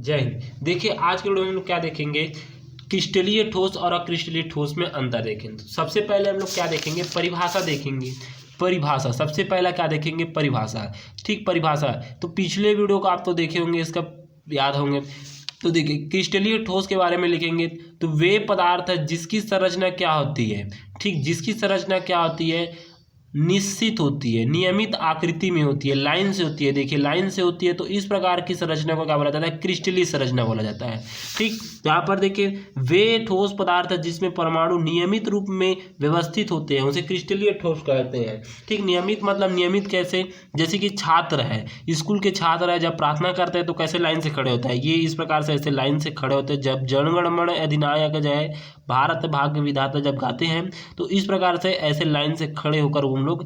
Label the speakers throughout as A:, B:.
A: जय हिंद। देखिए आज के वीडियो में हम लोग क्या देखेंगे, क्रिस्टलीय ठोस और अक्रिस्टलीय ठोस में अंतर देखेंगे। तो सबसे पहले हम लोग क्या देखेंगे, परिभाषा देखेंगे। परिभाषा सबसे पहला क्या देखेंगे, परिभाषा। ठीक, परिभाषा तो पिछले वीडियो को आप तो देखे होंगे, इसका याद होंगे। तो देखिए क्रिस्टलीय ठोस के बारे में लिखेंगे तो वे पदार्थ है जिसकी संरचना क्या होती है, ठीक, जिसकी संरचना क्या होती है, निश्चित होती है, नियमित आकृति में होती है, लाइन से होती है। देखिए लाइन से होती है तो इस प्रकार की संरचना को क्या बोला जाता है, क्रिस्टलीय संरचना बोला जाता है। ठीक, यहाँ पर देखिए वे ठोस पदार्थ है जिसमें परमाणु नियमित रूप में व्यवस्थित होते हैं, उसे क्रिस्टलीय ठोस कहते हैं। ठीक, नियमित मतलब नियमित कैसे, जैसे कि छात्र है, स्कूल के छात्र है, जब प्रार्थना करते हैं तो कैसे लाइन से खड़े होता है, ये इस प्रकार से ऐसे लाइन से खड़े होते हैं। जब जनगण मन अधिनायक जय भारत भाग्य विधाता जब गाते हैं तो इस प्रकार से ऐसे लाइन से खड़े होकर हम लोग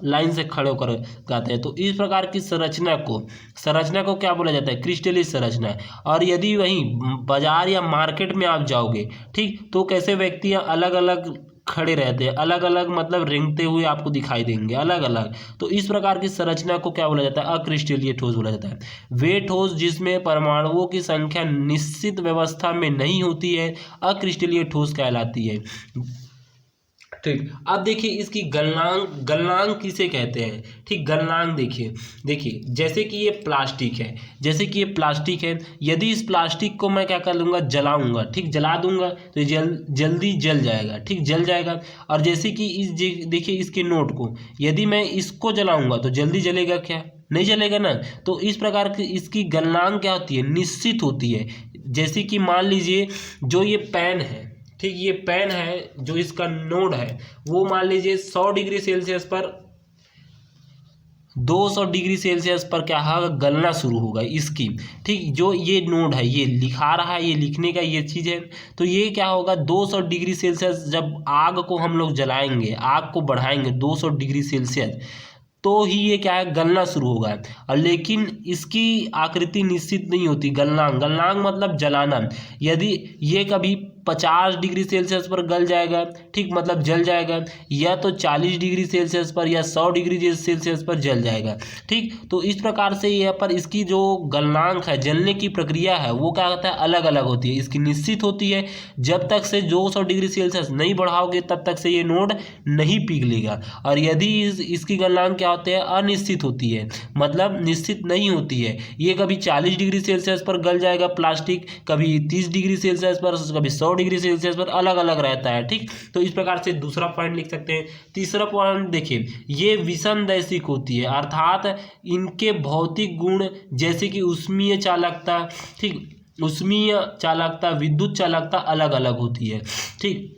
A: लाइन से खड़े होकर गाते हैं। तो इस प्रकार की संरचना को क्या बोला जाता है, क्रिस्टलीय संरचना। और यदि वहीं बाजार या मार्केट में आप जाओगे, ठीक, तो कैसे व्यक्ति अलग अलग खड़े रहते हैं, अलग अलग मतलब रेंगते हुए आपको दिखाई देंगे, अलग अलग। तो इस प्रकार की संरचना को क्या बोला जाता है, अक्रिस्टलीय ठोस बोला जाता है। वे ठोस जिसमें परमाणुओं की संख्या निश्चित व्यवस्था में नहीं होती है अक्रिस्टलीय ठोस कहलाती है। ठीक, अब देखिए इसकी गलनांक किसे कहते हैं। ठीक, गलनांक देखिए जैसे कि ये प्लास्टिक है, यदि इस प्लास्टिक को मैं क्या कर लूँगा, जलाऊंगा, ठीक, जला दूंगा तो ये जल्दी जल जाएगा, ठीक, जल जाएगा। और जैसे कि देखिए इसके नोट को, यदि मैं इसको जलाऊंगा तो जल्दी जलेगा क्या, नहीं जलेगा ना। तो इस प्रकार की इसकी गलनांक क्या होती है, निश्चित होती है। जैसे कि मान लीजिए जो ये पेन है, ठीक, ये पेन है, जो इसका नोड है वो मान लीजिए 100 डिग्री सेल्सियस पर 200 डिग्री सेल्सियस पर क्या होगा, गलना शुरू होगा इसकी। ठीक, जो ये नोड है ये लिखा रहा है, ये लिखने का ये चीज़ है, तो ये क्या होगा 200 डिग्री सेल्सियस जब आग को हम लोग जलाएंगे, आग को बढ़ाएंगे 200 डिग्री सेल्सियस, तो ही ये क्या है, गलना शुरू होगा। और लेकिन इसकी आकृति निश्चित नहीं होती, गलनांक मतलब जलाना। यदि ये कभी 50 डिग्री सेल्सियस पर गल जाएगा, ठीक, मतलब जल जाएगा, या तो 40 डिग्री सेल्सियस पर या 100 डिग्री सेल्सियस पर जल जाएगा। ठीक, तो इस प्रकार से यहाँ पर इसकी जो गलनांक है, जलने की प्रक्रिया है, वो क्या होता है, अलग अलग होती है। इसकी निश्चित होती है, जब तक से 200 डिग्री सेल्सियस नहीं बढ़ाओगे तब तक से ये नोड नहीं पिघलेगा। और यदि इसकी गलनांक क्या होती है, अनिश्चित होती है, मतलब निश्चित नहीं होती है। ये कभी 40 डिग्री सेल्सियस पर गल जाएगा प्लास्टिक, कभी 30 डिग्री सेल्सियस पर, कभी 100 डिग्री सेल्सियस पर, अलग अलग रहता है। ठीक, तो इस प्रकार से दूसरा पॉइंट लिख सकते हैं। तीसरा पॉइंट देखिए, ये विसंदैशिक होती है, अर्थात इनके भौतिक गुण जैसे कि ऊष्मीय चालकता, ठीक, ऊष्मीय चालकता, विद्युत चालकता अलग अलग होती है। ठीक,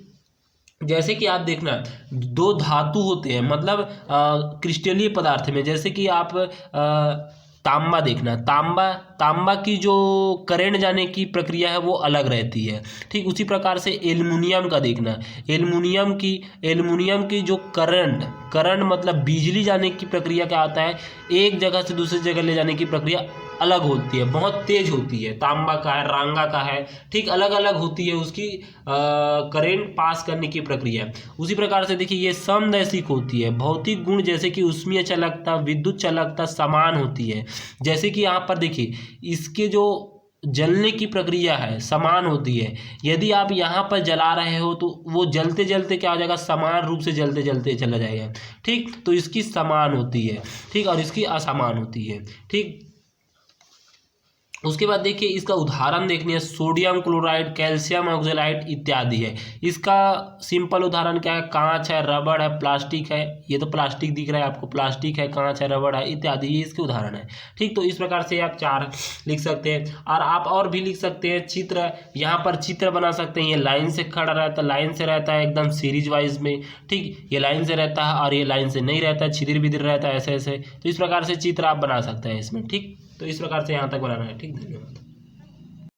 A: जैसे कि आप देखना दो धातु होते हैं, मतलब क्रिस्टलीय पदार्थ में, जैसे कि आप तांबा देखना, तांबा की जो करंट जाने की प्रक्रिया है वो अलग रहती है। ठीक, उसी प्रकार से एल्युमिनियम का देखना, एल्युमिनियम की जो करंट मतलब बिजली जाने की प्रक्रिया क्या आता है, एक जगह से दूसरी जगह ले जाने की प्रक्रिया अलग होती है, बहुत तेज होती है। तांबा का है, रांगा का है, ठीक, अलग अलग होती है उसकी करंट पास करने की प्रक्रिया। उसी प्रकार से देखिए ये समदैशिक होती है, भौतिक गुण जैसे कि ऊष्मीय चालकता, विद्युत चालकता समान होती है। जैसे कि यहाँ पर देखिए इसके जो जलने की प्रक्रिया है समान होती है। यदि आप यहाँ पर जला रहे हो तो वो जलते जलते क्या हो जाएगा, समान रूप से जलते जलते चला जाएगा। ठीक, तो इसकी समान होती है, ठीक, और इसकी असमान होती है। ठीक, उसके बाद देखिए इसका उदाहरण देखनी है, सोडियम क्लोराइड, कैल्शियम ऑक्सलाइड इत्यादि है। इसका सिंपल उदाहरण क्या है, कांच है, रबड़ है, प्लास्टिक है। ये तो प्लास्टिक दिख रहा है आपको, प्लास्टिक है, कांच है, रबड़ है इत्यादि, ये इसके उदाहरण है। ठीक, तो इस प्रकार से आप 4 लिख सकते हैं। और आप और भी लिख सकते हैं, चित्र, यहाँ पर चित्र बना सकते हैं। ये लाइन से खड़ा रहता है, लाइन से रहता है एकदम सीरीज वाइज में, ठीक, ये लाइन से रहता है और ये लाइन से नहीं रहता है, छिदिर बिदिर रहता है ऐसे ऐसे। तो इस प्रकार से चित्र आप बना सकते हैं इसमें। ठीक, तो इस प्रकार से यहाँ तक बनाना है। ठीक, धन्यवाद।